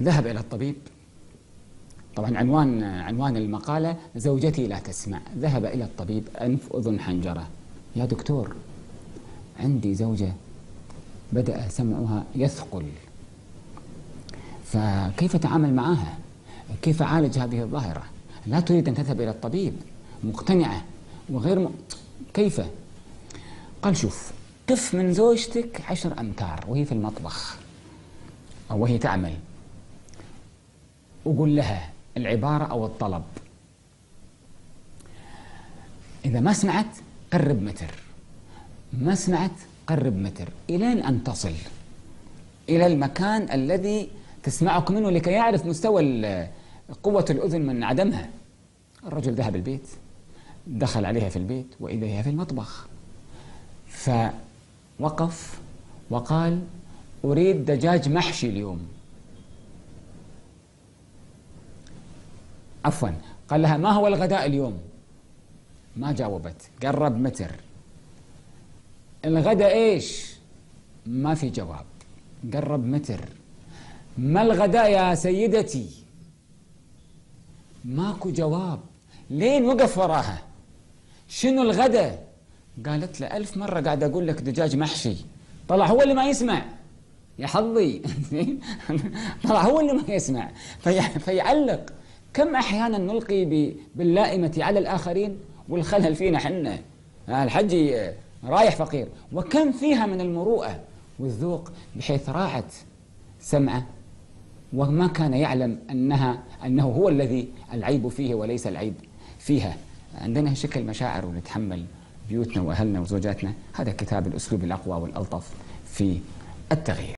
ذهب إلى الطبيب. طبعا عنوان المقالة: زوجتي لا تسمع. ذهب إلى الطبيب، أنف أذن حنجرة. يا دكتور، عندي زوجة بدأ سمعها يثقل، فكيف أتعامل معها؟ كيف أعالج هذه الظاهرة؟ لا تريد أن تذهب إلى الطبيب، مقتنعة كيف؟ قال: شوف، قف من زوجتك 10 أمتار وهي في المطبخ أو وهي تعمل، وقل لها العبارة أو الطلب. إذا ما سمعت قرب متر، ما سمعت قرب متر، إلين أن تصل إلى المكان الذي تسمعك منه لكي يعرف مستوى قوة الأذن من عدمها. الرجل ذهب البيت، دخل عليها في البيت وإذا هي في المطبخ، فوقف وقال: أريد دجاج محشي اليوم. عفوا، قال لها: ما هو الغداء اليوم؟ ما جاوبت، قرب متر. الغداء ايش؟ ما في جواب، قرب متر. ما الغداء يا سيدتي؟ ماكو جواب. لين وقف وراها: شنو الغداء؟ قالت له: 1000 مرة قاعد أقول لك دجاج محشي. طلع هو اللي ما يسمع، يا حظي. طلع هو اللي ما يسمع فيعلق. كم أحيانا نلقي باللائمة على الآخرين والخلل فينا حنا. الحج رايح فقير، وكم فيها من المروءة والذوق بحيث راعت سمعه وما كان يعلم أنه هو الذي العيب فيه وليس العيب فيها. عندنا شكل مشاعر ونتحمل بيوتنا وأهلنا وزوجاتنا. هذا كتاب الأسلوب الأقوى والألطف في التغيير.